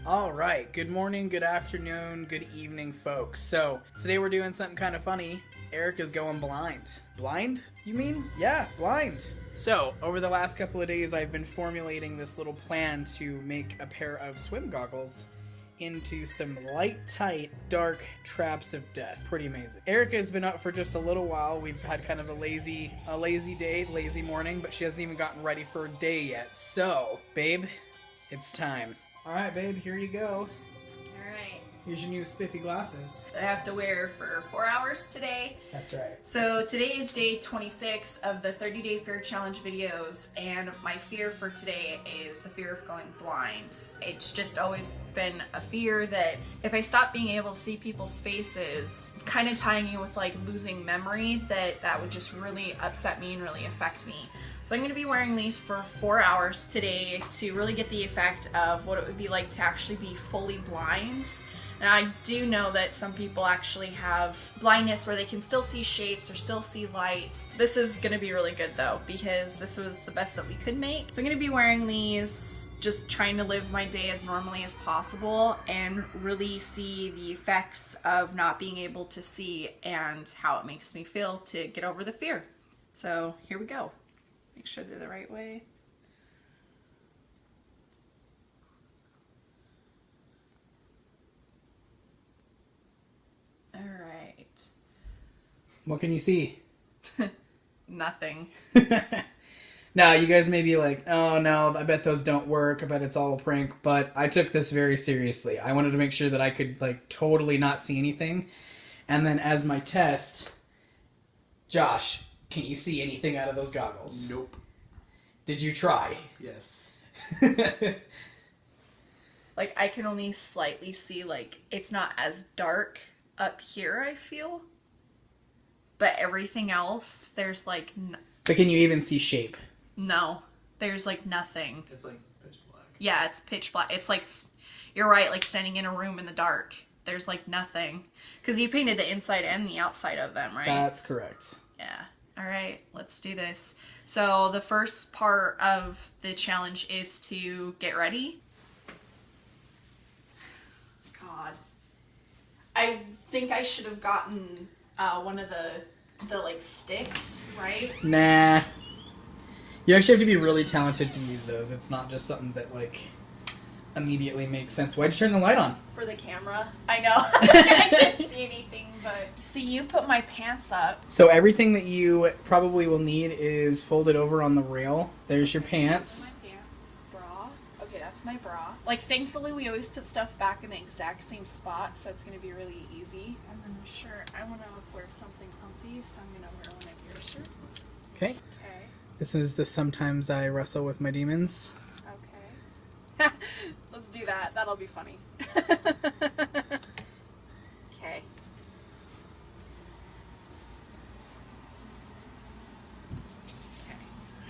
All right, good morning, good afternoon, good evening, folks. So, today we're doing something kind of funny. Aerica's going blind. Blind, you mean? Yeah, blind. So, over the last couple of days, I've been formulating this little plan to make a pair of swim goggles into some light, tight, dark traps of death. Pretty amazing. Aerica has been up for just a little while. We've had kind of a lazy day, lazy morning, but she hasn't even gotten ready for a day yet. So, babe, it's time. All right, babe, here you go. All right. Here's your new spiffy glasses. I have to wear for 4 hours today. That's right. So today is day 26 of the 30-day fear challenge videos, and my fear for today is the fear of going blind. It's just always been a fear that if I stop being able to see people's faces, kind of tying in with like losing memory, that would just really upset me and really affect me. So I'm going to be wearing these for 4 hours today to really get the effect of what it would be like to actually be fully blind. And I do know that some people actually have blindness where they can still see shapes or still see light. This is going to be really good though, because this was the best that we could make. So I'm going to be wearing these, just trying to live my day as normally as possible and really see the effects of not being able to see and how it makes me feel to get over the fear. So here we go. Make sure they're the right way. All right. What can you see? Nothing. Now, you guys may be like, oh no, I bet those don't work. I bet it's all a prank. But I took this very seriously. I wanted to make sure that I could like totally not see anything. And then as my test, Josh, can you see anything out of those goggles? Nope. Did you try? Yes. Like, I can only slightly see, like, it's not as dark up here, I feel. But everything else, there's, like, But can you even see shape? no. There's, like, nothing. It's like pitch black. Yeah, it's pitch black. It's, like, you're right, like, standing in a room in the dark. There's, like, nothing. Because you painted the inside and the outside of them, right? That's correct. Yeah. All right, let's do this. So the first part of the challenge is to get ready. God. I think I should have gotten one of the like sticks, right? Nah. You actually have to be really talented to use those. It's not just something that like immediately makes sense. Why'd you turn the light on? For the camera. I know. I can't see anything, but... See, you put my pants up. So everything that you probably will need is folded over on the rail. There's your pants. My pants. Bra. Okay, that's my bra. Like, thankfully, we always put stuff back in the exact same spot, so it's going to be really easy. And then the shirt. I want to wear something comfy, so I'm going to wear one of your shirts. Okay. Okay. This is the Sometimes I Wrestle with My Demons. Okay. Let's do that. That'll be funny. Okay.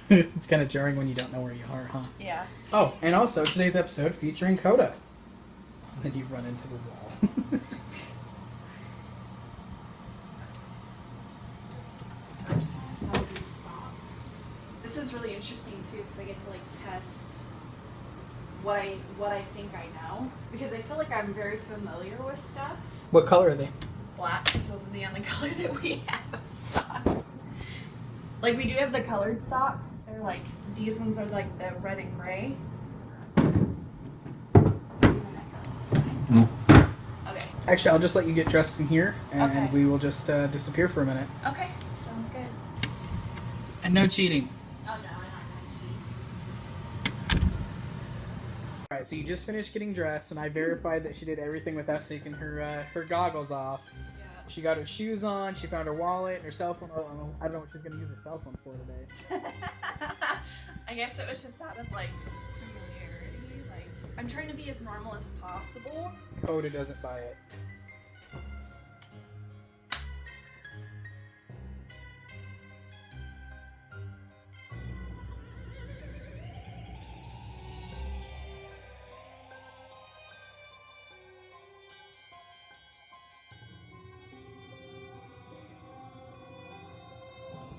It's kind of jarring when you don't know where you are, huh? Yeah. Oh, and also today's episode featuring Coda. And then you run into the wall. This is really interesting too, because I get to like test what I think I know, because I feel like I'm very familiar with stuff. What color are they? Black, because those are the only color that we have of socks. Like, we do have the colored socks. They're like, these ones are like the red and gray. Okay. Actually, I'll just let you get dressed in here, and Okay. we will just disappear for a minute. Okay, sounds good. And no cheating. Oh no, I'm not gonna cheat. Alright, so you just finished getting dressed, and I verified that she did everything without taking her goggles off. Yeah. She got her shoes on, she found her wallet, and her cell phone. Oh, I don't know what she's going to use her cell phone for today. I guess it was just out of like familiarity. Like, I'm trying to be as normal as possible. Coda doesn't buy it.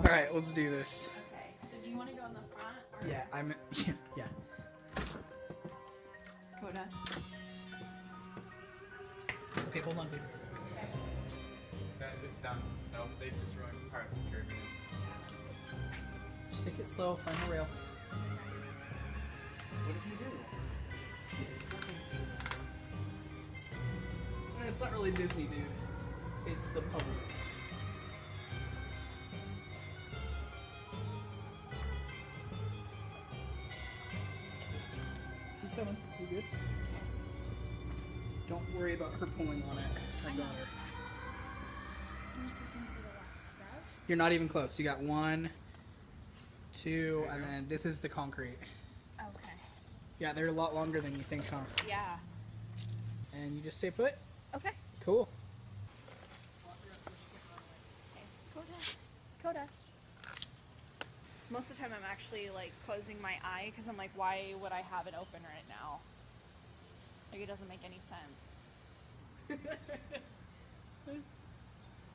Alright, let's do this. Okay, so do you want to go in the front? Or Yeah, I'm... yeah. Coda? hold on, babe. It's done. No, they just ruined Pirates of the Caribbean. Just take it slow, find the rail. What did you do? It's not really Disney, dude. It's the public. Keep coming. You good? Don't worry about her pulling on it. I got her. I'm just looking for the last step. You're not even close. You got 1, 2, and then this is the concrete. Okay. Yeah, they're a lot longer than you think, huh? Yeah. And you just stay put? Okay. Cool. Coda. Most of the time I'm actually like closing my eye because I'm like, why would I have it open right now? Like, it doesn't make any sense.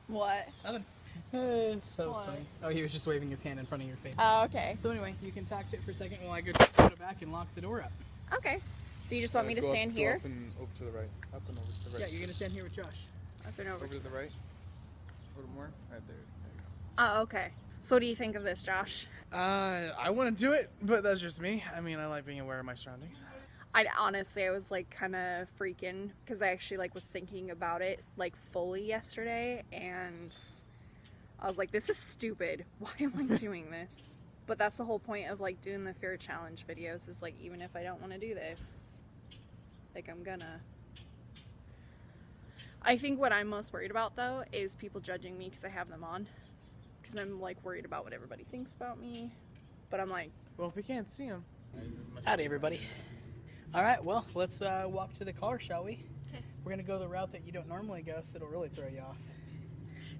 What? Nothing. That was What? funny. Oh, he was just waving his hand in front of your face. Oh, okay. So anyway, you can talk to it for a second while I go to the back and lock the door up. Okay. So you just want me to stand here? Go up and over to the right. Up and over to the right. Yeah, you're gonna stand here with Josh. Up and over. Over to the right. A little more. Right there. There you Oh, okay. So what do you think of this, Josh? go. I want to do it, but that's just me. I mean, I like being aware of my surroundings. I honestly, I was like kind of freaking because I actually like was thinking about it like fully yesterday, and I was like, this is stupid. Why am I doing this? But that's the whole point of like doing the fear challenge videos, is like, even if I don't want to do this, like, I'm gonna. I think what I'm most worried about though is people judging me because I have them on, because I'm like worried about what everybody thinks about me. But I'm like, Well, if we can't see them. Howdy, everybody. All right, well, let's walk to the car, shall we? okay. We're gonna go the route that you don't normally go, so it'll really throw you off.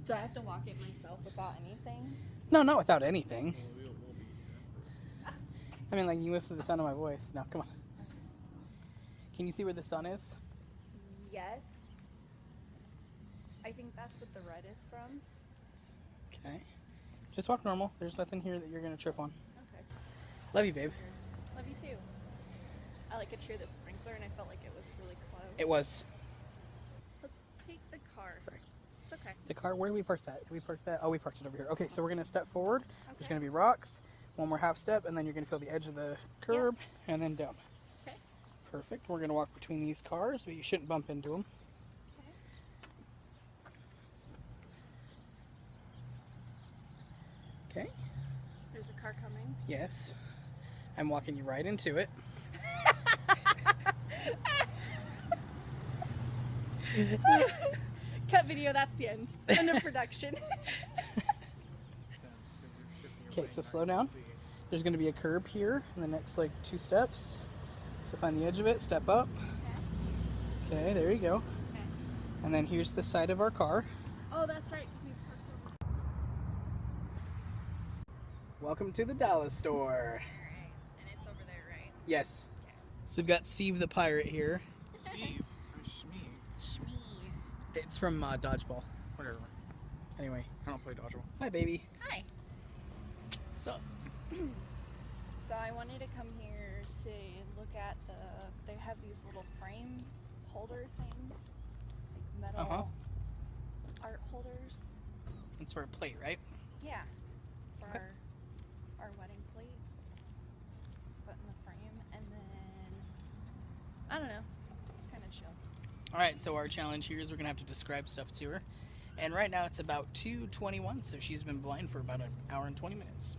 Do I have to walk it myself without anything? No, not without anything. I mean, like, you listen to the sound of my voice. Now, come on. Can you see where the sun is? Yes. I think that's what the red is from. Okay. Just walk normal. There's nothing here that you're gonna trip on. Okay. Love you, babe. Love you too. I could hear the sprinkler and I felt like it was really close. It was. Let's take the car. Sorry. It's okay. The car, where did we park that? Did we park that? Oh, we parked it over here. Okay, so we're gonna step forward. There's Okay. gonna be rocks, one more half step, and then you're gonna feel the edge of the curb, and then down. Okay. Perfect. We're gonna walk between these cars, but you shouldn't bump into them. Okay. There's a car coming. Yes. I'm walking you right into it. Cut video, that's the end. End of production. Okay, so slow down. There's going to be a curb here in the next like 2 steps. So find the edge of it, step up. Okay, there you go. Okay. And then here's the side of our car. Oh, that's right, because we parked over. Welcome to the Dallas store. Right. And it's over there, right? Yes. Okay. So we've got Steve the pirate here. Steve. I'm Shmee. Shmee. It's from Dodgeball. Whatever. Anyway, I don't play dodgeball. hi baby. Hi. So, So I wanted to come here to look at they have these little frame holder things, like metal art holders. it's for a plate, right? Yeah, for Okay. our wedding plate to put in the frame, and then I don't know, it's kind of chill. All right, so our challenge here is we're gonna have to describe stuff to her, and right now it's about 2:21, so she's been blind for about 1 hour and 20 minutes.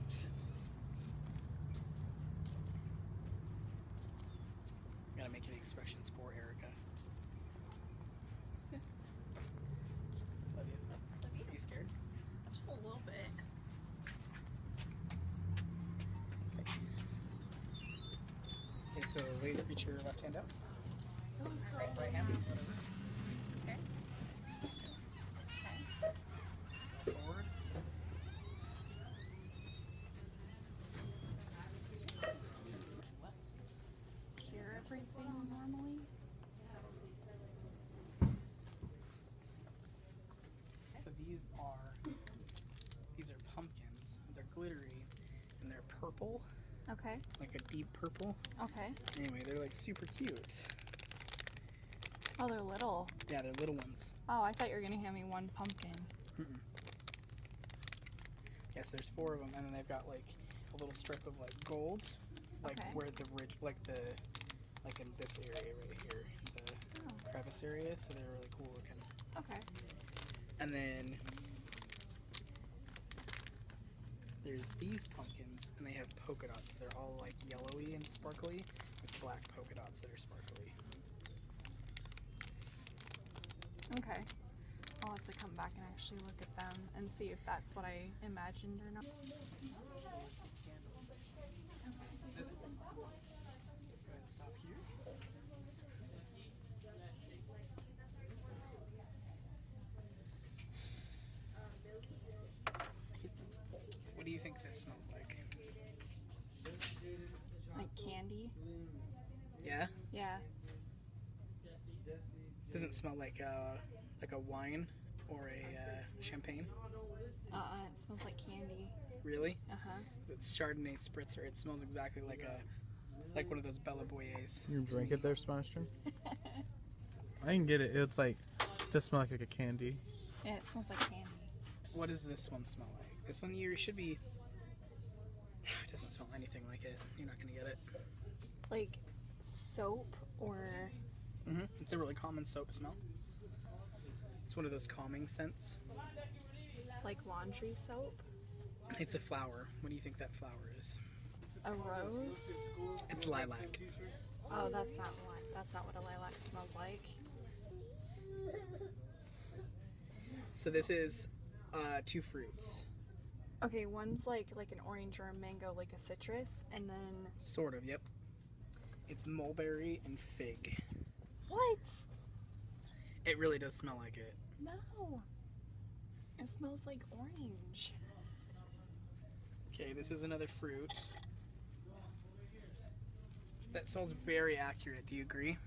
Gotta make the expressions for Aerica. Love you. Love you. Are you scared? Just a little bit. Okay, so reach your left hand out. Right hand. Okay. Forward. Left. Hear everything normally. So these are pumpkins. They're glittery and they're purple, Okay. like a deep purple. Okay. Anyway, they're like super cute. Oh, they're little. Yeah, they're little ones. Oh, I thought you were gonna hand me one pumpkin. Mm-mm. Yes, there's 4 of them, and then they've got like a little strip of like gold, like Okay. where the ridge, like in this area right here, the crevice area. So they're really cool looking. Okay. And then there's these pumpkins, and they have polka dots. So they're all like yellowy and sparkly, with black polka dots that are sparkly. Okay. I'll have to come back and actually look at them and see if that's what I imagined or not. This one. Go ahead and stop here. What do you think this smells like? Like candy? Yeah? Yeah. Doesn't smell like a wine or a champagne. It smells like candy. Really? Uh-huh. It's Chardonnay spritzer. It smells exactly like one of those Bella Boyes. You drink it there, Smaster? I didn't get it. It's like, it does smell like a candy. Yeah, it smells like candy. What does this one smell like? This one you should be. It doesn't smell anything like it. You're not gonna get it. Like soap or... It's a really common soap smell. It's one of those calming scents. like laundry soap? It's a flower. What do you think that flower is? A rose? It's lilac. Oh, that's not what a lilac smells like. So this is 2 fruits. Okay, one's like an orange or a mango, like a citrus, and then... Sort of, yep. It's mulberry and fig. What? It really does smell like it. No. It smells like orange. Okay, this is another fruit. That smells very accurate. Do you agree?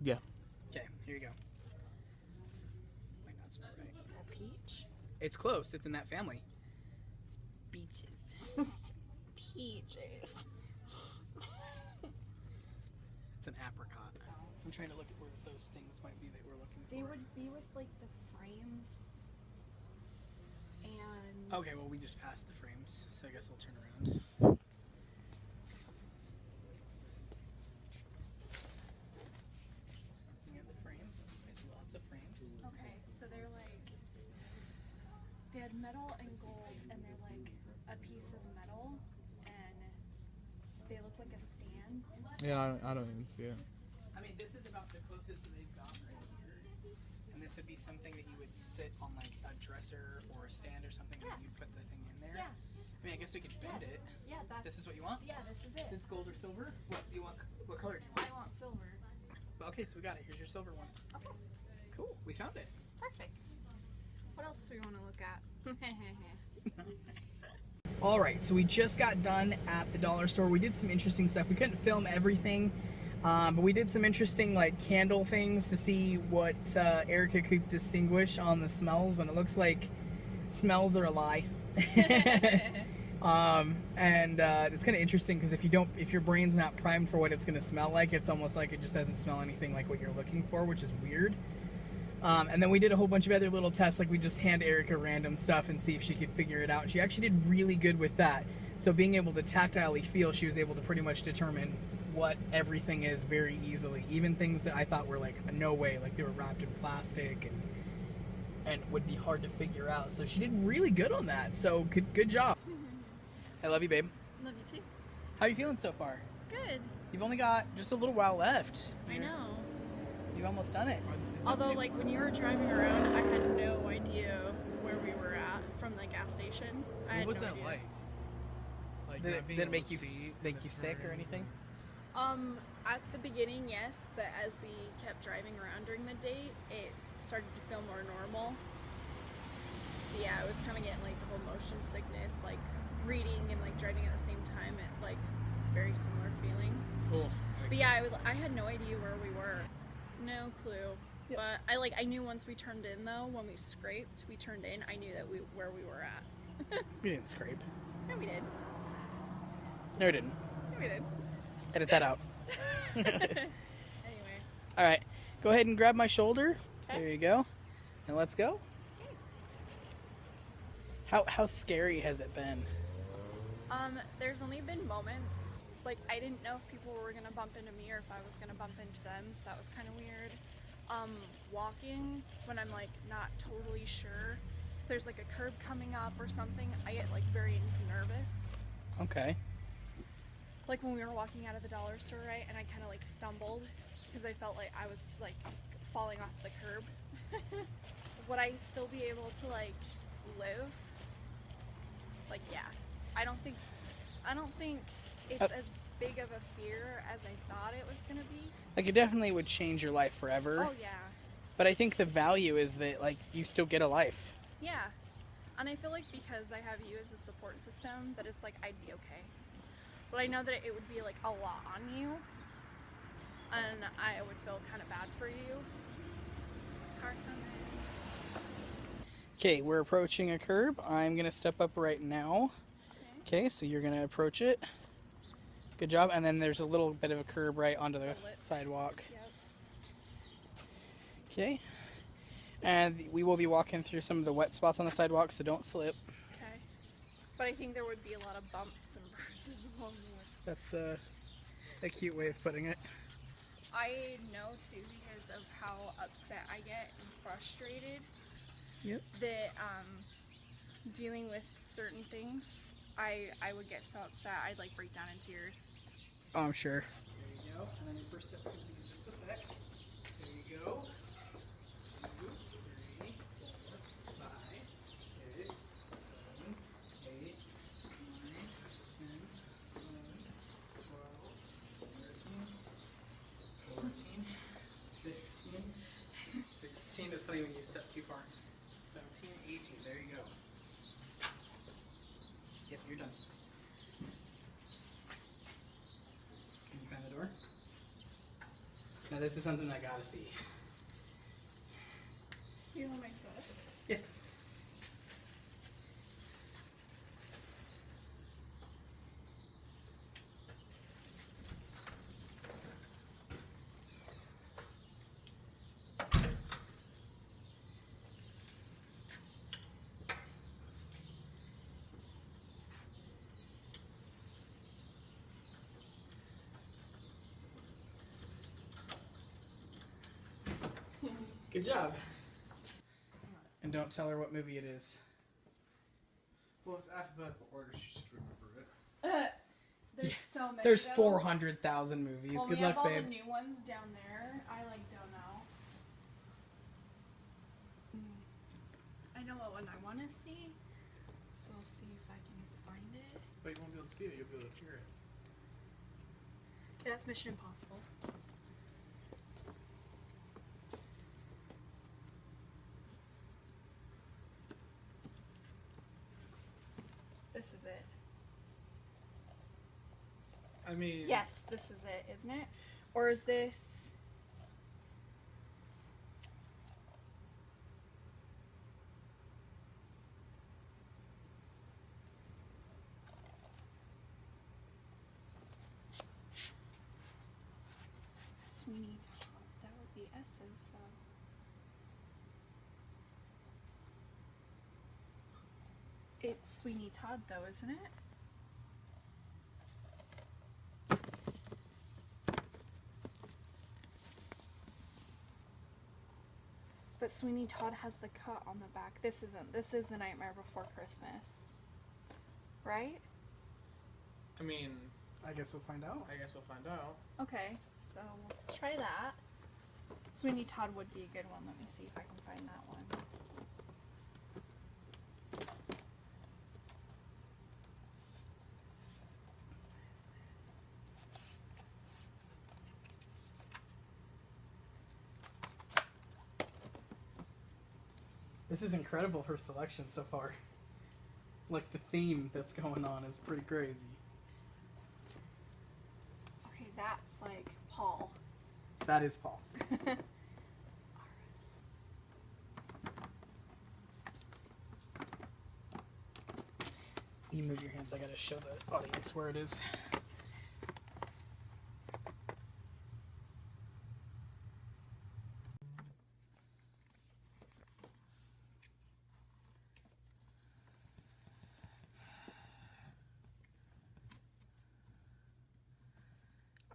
Yeah. Okay, here you go. Might not smell right. A peach? It's close. It's in that family. It's beaches. Peaches. It's an apricot. I'm trying to look at where those things might be that we're looking for. They would be with like the frames and... Okay, well we just passed the frames, so I guess we'll turn around. Looking at the frames. I see lots of frames. Okay, so they're like... They had metal and gold, and they're like a piece of metal, and they look like a stand. Yeah, I don't even see it. I mean, this is about the closest that they've got right here. And this would be something that you would sit on like a dresser or a stand or something, Yeah. and you'd put the thing in there. Yeah. I mean, I guess we could bend it. Yeah, that's... This is what you want? Yeah, this is it. It's gold or silver? What do you want? What color do you I want? want silver. Okay, so we got it. Here's your silver one. Okay, Cool. We found it. perfect. What else do we want to look at? All right, so we just got done at the dollar store. We did some interesting stuff. We couldn't film everything, but we did some interesting like candle things to see what Aerica could distinguish on the smells, and it looks like smells are a lie. And it's kind of interesting because if your brain's not primed for what it's going to smell like, it's almost like it just doesn't smell anything like what you're looking for, which is weird. And then we did a whole bunch of other little tests, like we just hand Aerica random stuff and see if she could figure it out. And she actually did really good with that. So being able to tactilely feel, she was able to pretty much determine what everything is very easily. Even things that I thought were like, no way, like they were wrapped in plastic and would be hard to figure out. So she did really good on that. So good job. I love you, babe. Love you too. How are you feeling so far? Good. You've only got just a little while left. I know. You've almost done it. Although, like, when you were driving around, I had no idea where we were at from the gas station. I had What was no that idea. like? Did not being it able make to you see make the you sick or turn. anything? At the beginning, yes, but as we kept driving around during the day, it started to feel more normal. But yeah, I was kind of getting like the whole motion sickness, like reading and like driving at the same time. It like very similar feeling. Cool. But yeah, I had no idea where we were. No clue. Yeah. But I knew once we turned in though, when we scraped, we turned in, I knew that where we were at. We didn't scrape. Yeah, we did. No, we didn't. Yeah, we did. Edit that out. Anyway. All right. Go ahead and grab my shoulder. Okay. There you go. And let's go. How scary has it been? There's only been moments. Like, I didn't know if people were gonna bump into me or if I was gonna bump into them, so that was kind of weird. Walking, when I'm like not totally sure if there's like a curb coming up or something, I get like very nervous. Okay. Like when we were walking out of the dollar store, right, and I kind of like stumbled because I felt like I was like falling off the curb. Would I still be able to like live? Like, yeah. I don't think it's as big of a fear as I thought it was gonna be. Like, it definitely would change your life forever. Oh yeah. But I think the value is that, like, you still get a life. Yeah. And I feel like because I have you as a support system, that it's like I'd be okay. But I know that it would be like a lot on you, and I would feel kind of bad for you. There's a car coming. Okay, we're approaching a curb. I'm gonna step up right now. Okay, so you're gonna approach it. Good job. And then there's a little bit of a curb right onto the sidewalk. Yep. Okay. And we will be walking through some of the wet spots on the sidewalk, so don't slip. Okay. But I think there would be a lot of bumps and bruises along the way. That's a cute way of putting it. I know too, because of how upset I get and frustrated, Yep. that dealing with certain things, I would get so upset I'd like break down in tears. Oh, I'm sure. There you go. And then your first step's going to be in just a sec. There you go. 2, 3, 4, 5, 6, 7, 8, 9, 10, 11, 12, 13, 14, 15, 16. That's not even you step too far. 17, 18. There you go. Yep, you're done. Can you find the door? Now this is something I gotta see. You know what I said? Yeah. Good job. And don't tell her what movie it is. Well, it's alphabetical order. She should remember it. There's so many. There's though. 400,000 movies. Well, Good we luck, have all babe. the new ones down there. I like don't know. I know what one I want to see, so I'll see if I can find it. But you won't be able to see it. You'll be able to hear it. Okay, that's Mission Impossible. This is it. I mean, Yes, this is it, isn't it? Or is this... Sweeney Todd. That would be S's, though. It's Sweeney Todd, though, isn't it? But Sweeney Todd has the cut on the back. This isn't. This is The Nightmare Before Christmas. Right? I mean, I guess we'll find out. I guess we'll find out. Okay, so we'll try that. Sweeney Todd would be a good one. Let me see if I can find that one. This is incredible, her selection so far. Like, the theme that's going on is pretty crazy. Okay, that's like Paul. That is Paul. You move your hands, I gotta show the audience where it is.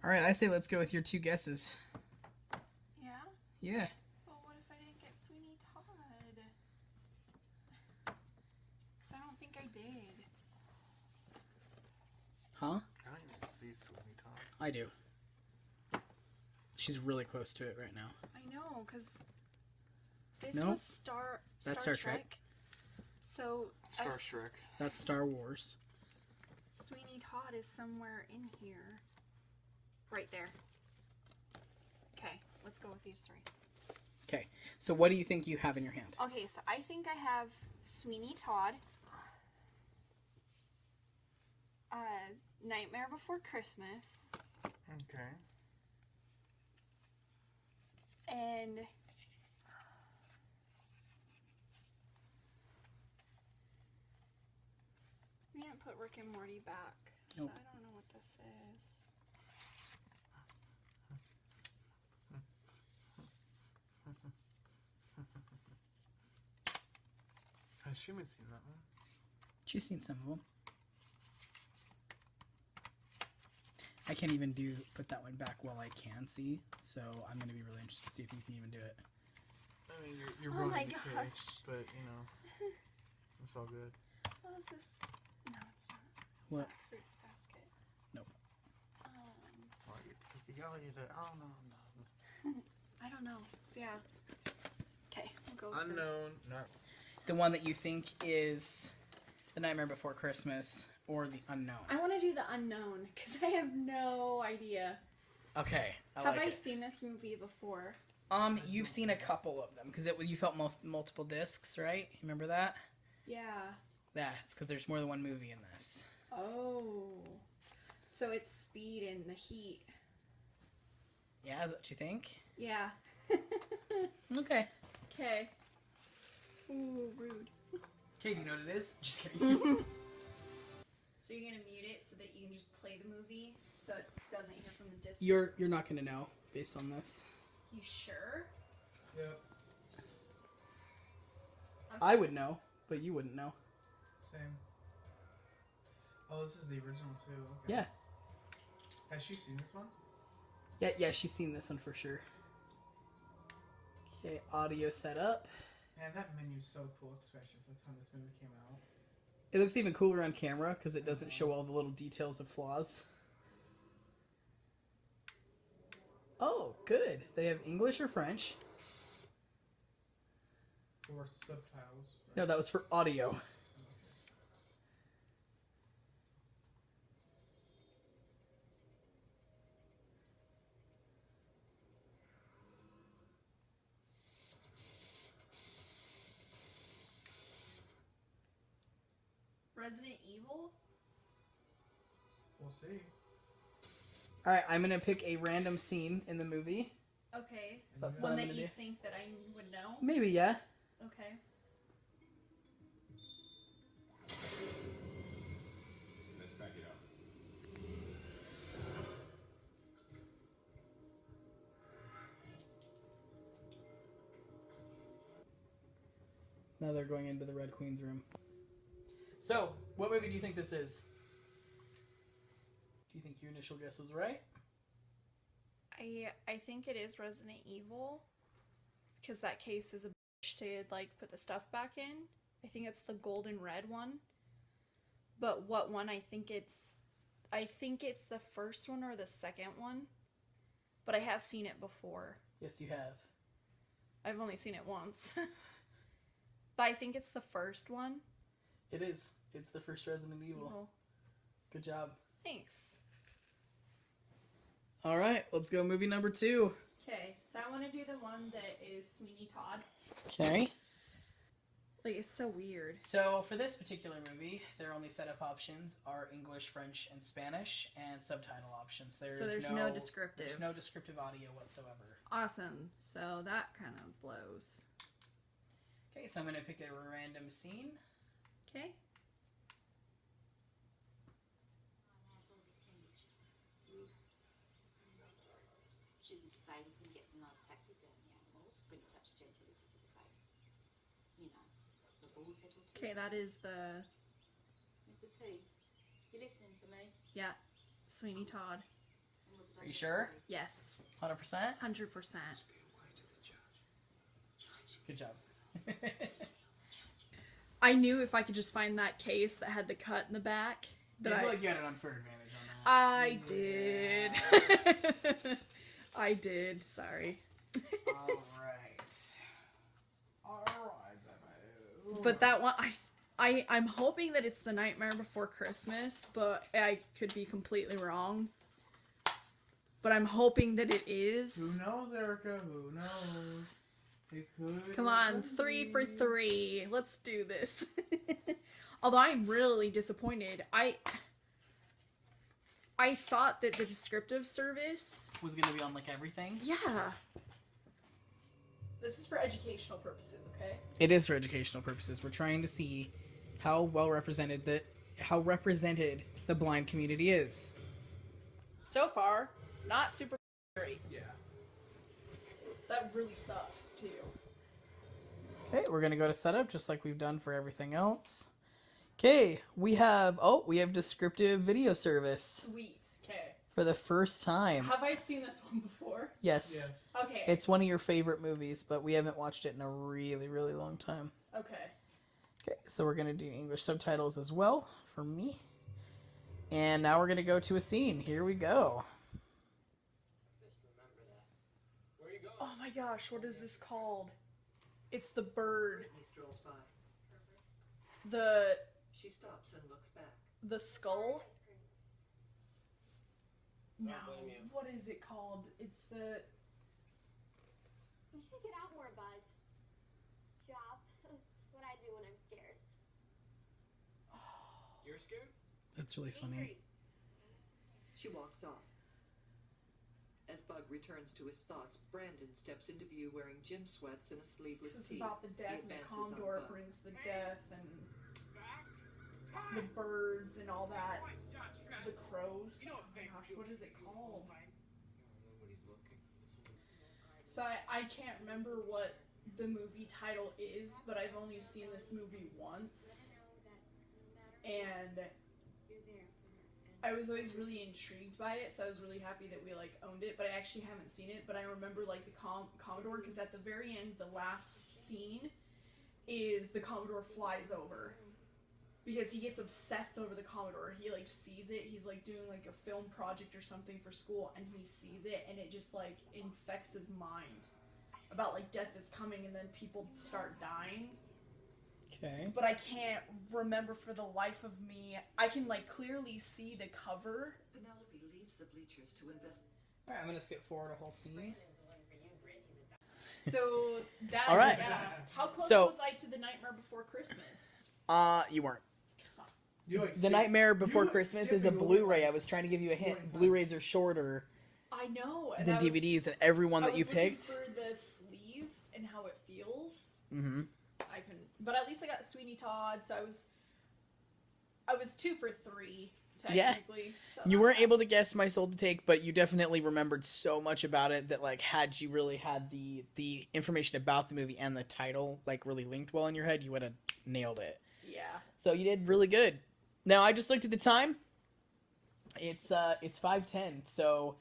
All right, I say let's go with your 2 guesses. Yeah? Yeah. Well, what if I didn't get Sweeney Todd? Because I don't think I did. Huh? I don't even see Sweeney Todd. I do. She's really close to it right now. I know, because this No? was Star That's Star Trek. So Star Shrek. That's Star Wars. Sweeney Todd is somewhere in here. Right there. Okay, let's go with these 3. Okay, so what do you think you have in your hand? Okay, so I think I have Sweeney Todd, Nightmare Before Christmas, Okay. and we didn't put Rick and Morty back, so Nope. I don't know what this is. Has she even seen that one? She's seen some of them. I can't even put that one back while I can see, so I'm going to be really interested to see if you can even do it. I mean, you're Oh my ruining the gosh. case, but you know, it's all good. What is this? No, it's not. It's What? not a fruits basket. Nope. Well, y'all either, I don't know. I don't know. So yeah. Okay, we'll go with this. Unknown, not. The one that you think is The Nightmare Before Christmas or The Unknown. I want to do the unknown because I have no idea. Okay, I Have like I it. seen this movie before? You've seen a couple of them because you felt multiple discs, right? You remember that? Yeah. That's because there's more than one movie in this. Oh. So it's Speed and the Heat. Yeah, is that what you think? Yeah. Okay. Okay. Ooh, rude. Okay, do you know what it is? Just kidding. So you're gonna mute it so that you can just play the movie so it doesn't hear from the disc. You're not gonna know based on this. You sure? Yep. I would know, but you wouldn't know. Same. Oh, this is the original too. Okay. Yeah. Has she seen this one? Yeah, she's seen this one for sure. Okay, audio set up. Man, that menu's so cool, especially for the time this movie came out. It looks even cooler on camera because it doesn't show all the little details of flaws. Oh, good. They have English or French. For subtitles. Right? No, that was for audio. Resident Evil? We'll see. All right, I'm gonna pick a random scene in the movie. Okay. That's what One I'm that gonna you do. think that I would know? Maybe, yeah. Okay. Let's back it up. Now they're going into the Red Queen's room. So, what movie do you think this is? Do you think your initial guess was right? I think it is Resident Evil because that case is a bitch to like put the stuff back in. I think it's the golden red one. But what one? I think it's the first one or the second one. But I have seen it before. Yes, you have. I've only seen it once. But I think it's the first one. It is. It's the first Resident Evil. Well, Good job. thanks. All right, let's go movie number 2. Okay, so I want to do the one that is Sweeney Todd. Okay. Like, it's so weird. So for this particular movie, their only setup options are English, French, and Spanish, and subtitle options. So there's no descriptive. There's no descriptive audio whatsoever. Awesome. So that kind of blows. Okay, so I'm gonna pick a random scene. Okay. She's into saving and gets a nice taxidermy animals, bring a touch of gentility to the face. You know, the bull's head or two. Okay, that is the Mr. T, you listening to me? yeah, Sweeney Todd. And what did Are you sure? Yes, 100%? 100%. Good job. I knew if I could just find that case that had the cut in the back that I feel I like you had an unfair advantage on that. I did. I did. Sorry. Alright. But that one, I'm hoping that it's The Nightmare Before Christmas, but I could be completely wrong. But I'm hoping that it is. Who knows, Erica? Who knows? It could. Come on, 3 for 3. Let's do this. Although I'm really disappointed. I thought that the descriptive service Was gonna be on like everything? Yeah. This is for educational purposes, okay? It is for educational purposes. We're trying to see how represented the blind community is. So far, not super great. Yeah. That really sucks, too. Okay, we're gonna go to setup just like we've done for everything else. Okay, we have descriptive video service Sweet. Okay. for the first time. Have I seen this one before? Yes. Okay. It's one of your favorite movies, but we haven't watched it in a really, really long time. Okay. Okay, so we're gonna do English subtitles as well for me. And now we're gonna go to a scene. Here we go. Oh my gosh, what is this called? It's the bird. He strolls by. The She stops and looks back. the skull? No. What is it called? It's the You should get out more, bud. Shop. That's what I do when I'm scared. You're scared? That's really funny. She walks off. As Bug returns to his thoughts, Brandon steps into view wearing gym sweats and a sleeveless This is tee. about the He death and the advances on Commodore Bug. brings the death and the birds and all that. The crows. Oh my gosh, what is it called? So I can't remember what the movie title is, but I've only seen this movie once. And I was always really intrigued by it, so I was really happy that we owned it, but I actually haven't seen it. But I remember the Commodore, because at the very end, the last scene is the Commodore flies over. Because he gets obsessed over the Commodore. He sees it. He's doing a film project or something for school, and he sees it, and it just infects his mind about death is coming, and then people start dying. Okay. But I can't remember for the life of me. I can clearly see the cover. Penelope leaves the bleachers to invest. Alright, I'm gonna skip forward a whole scene. So that. All right. Yeah. How close So- was I to The Nightmare Before Christmas? You weren't. You The Nightmare Before Christmas is a Blu-ray. I was trying to give you a hint. Blu-rays are shorter I know. And than I was- DVDs, and every one I that you was looking picked. for the sleeve and how it feels. Mm-hmm. I couldn't, but at least I got Sweeney Todd, so I was 2 for 3 Yeah. technically. So. You weren't able to guess My Soul to Take, but you definitely remembered so much about it that had you really had the information about the movie and the title really linked well in your head, you would have nailed it. Yeah. So you did really good. Now I just looked at the time. It's 5:10, so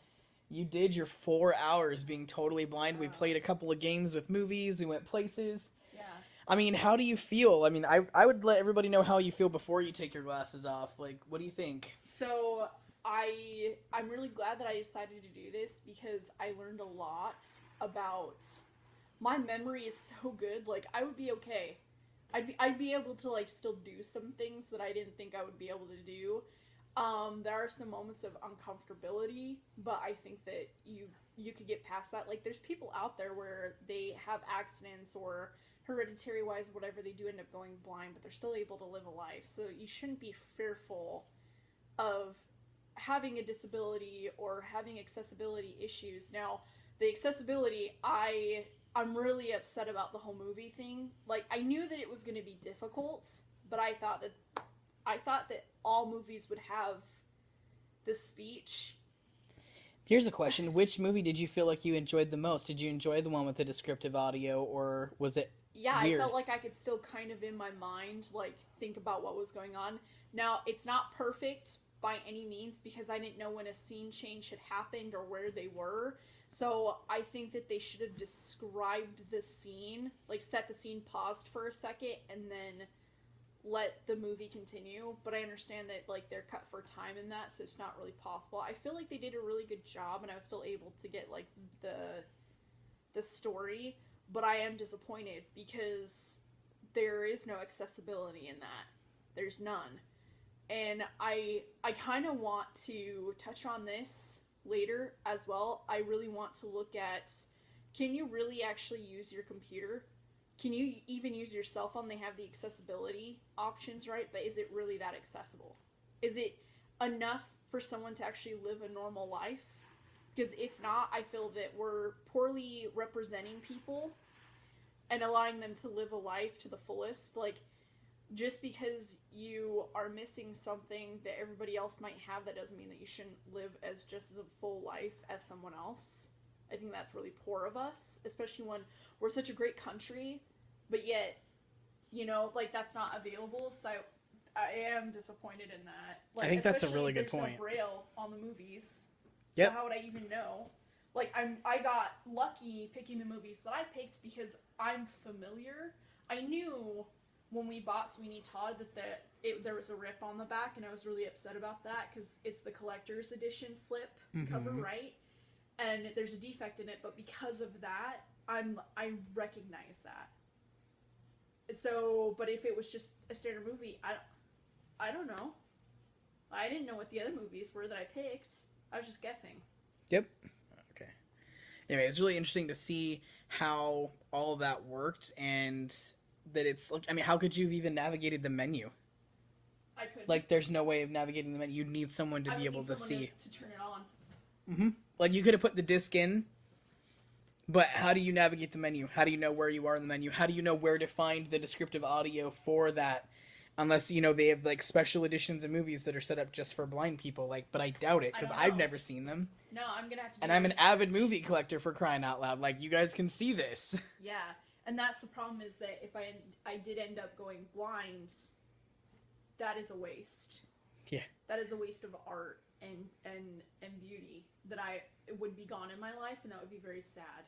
you did your 4 hours being totally blind. We played a couple of games with movies. We went places. Yeah. I mean, how do you feel? I mean, I would let everybody know how you feel before you take your glasses off. What do you think? So I'm really glad that I decided to do this because I learned a lot about my memory is so good. I would be okay. I'd be able to still do some things that I didn't think I would be able to do. There are some moments of uncomfortability, but I think that you could get past that. There's people out there where they have accidents or hereditary wise, whatever, they do end up going blind, but they're still able to live a life. So you shouldn't be fearful of having a disability or having accessibility issues. Now, the accessibility, I'm really upset about the whole movie thing. I knew that it was going to be difficult, but I thought that all movies would have this speech. Here's a question. Which movie did you feel like you enjoyed the most? Did you enjoy the one with the descriptive audio, or was it Yeah, weird? I felt like I could still kind of in my mind, think about what was going on. Now, it's not perfect, by any means because I didn't know when a scene change had happened or where they were. So I think that they should have described the scene, like set the scene, paused for a second, and then let the movie continue. But I understand that like they're cut for time in that, so it's not really possible. I feel like they did a really good job, and I was still able to get like the story, but I am disappointed because there is no accessibility in that. There's none. And I kind of want to touch on this later as well. I really want to look at, can you really actually use your computer? Can you even use your cell phone? They have the accessibility options, right? But is it really that accessible? Is it enough for someone to actually live a normal life? Because if not, I feel that we're poorly representing people and allowing them to live a life to the fullest. Like, just because you are missing something that everybody else might have, that doesn't mean that you shouldn't live as just as a full life as someone else. I think that's really poor of us, especially when we're such a great country, but yet, you know, like, that's not available. So I am disappointed in that. Like, I think that's a really good point. There's no Braille on the movies. Yep. So how would I even know? Like, I got lucky picking the movies that I picked because I'm familiar. I knew when we bought Sweeney Todd that there was a rip on the back, and I was really upset about that because it's the collector's edition slip cover, right? And there's a defect in it, but because of that, I recognize that. So, but if it was just a standard movie, I don't know. I didn't know what the other movies were that I picked. I was just guessing. Yep. Okay. Anyway, it's really interesting to see how all of that worked, and that it's like, I mean, how could you have even navigated the menu? I couldn't. Like, there's no way of navigating the menu. You'd need someone to be able to see. To turn it on. Mm-hmm. Like, you could have put the disc in, but how do you navigate the menu? How do you know where you are in the menu? How do you know where to find the descriptive audio for that? Unless, you know, they have, like, special editions of movies that are set up just for blind people. Like, but I doubt it, because I've never seen them. No, I'm gonna have to do And I'm an avid movie collector, for crying out loud. Like, you guys can see this. Yeah, and that's the problem, is that if I did end up going blind, that is a waste. Yeah. That is a waste of art and beauty that would be gone in my life, and that would be very sad.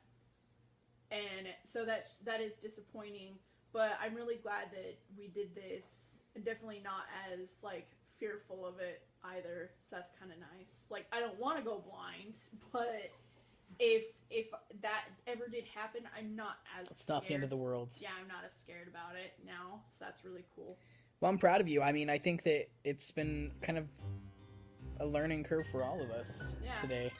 And so that is disappointing, but I'm really glad that we did this, and definitely not as, like, fearful of it either, so that's kind of nice. Like, I don't want to go blind, but if that ever did happen, I'm not as It's scared. not the end of the world. Yeah, I'm not as scared about it now, so that's really cool. Well, I'm proud of you. I mean, I think that it's been kind of a learning curve for all of us today.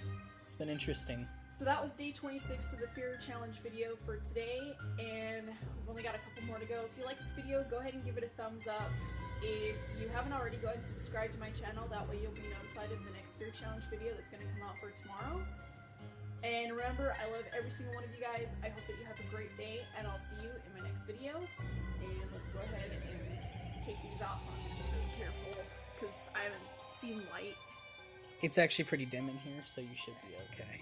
It's been interesting. So that was day 26 of the Fear Challenge video for today, and we've only got a couple more to go. If you like this video, go ahead and give it a thumbs up. If you haven't already, go ahead and subscribe to my channel. That way you'll be notified of the next Fear Challenge video that's going to come out for tomorrow. And remember, I love every single one of you guys. I hope that you have a great day, and I'll see you in my next video. And let's go ahead and take these off. I'm going to be really careful because I haven't seen light. It's actually pretty dim in here, so you should be okay.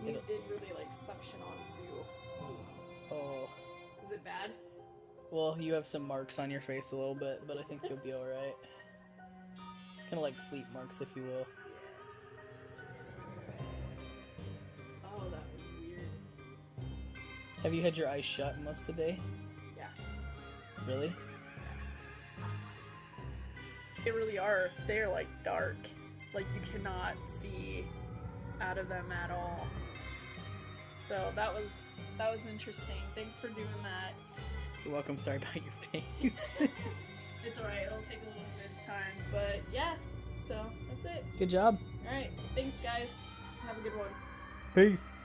These did really, like, suction onto. Oh. Is it bad? Well, you have some marks on your face a little bit, but I think you'll be alright. Kind of like sleep marks, if you will. Oh, that was weird. Have you had your eyes shut most of the day? Yeah. Really? They really are. They're, like, dark. Like, you cannot see out of them at all. So that was interesting. Thanks for doing that. You're welcome. Sorry about your face. It's alright. It'll take a little bit of time. But yeah, so that's it. Good job. Alright. Thanks, guys. Have a good one. Peace.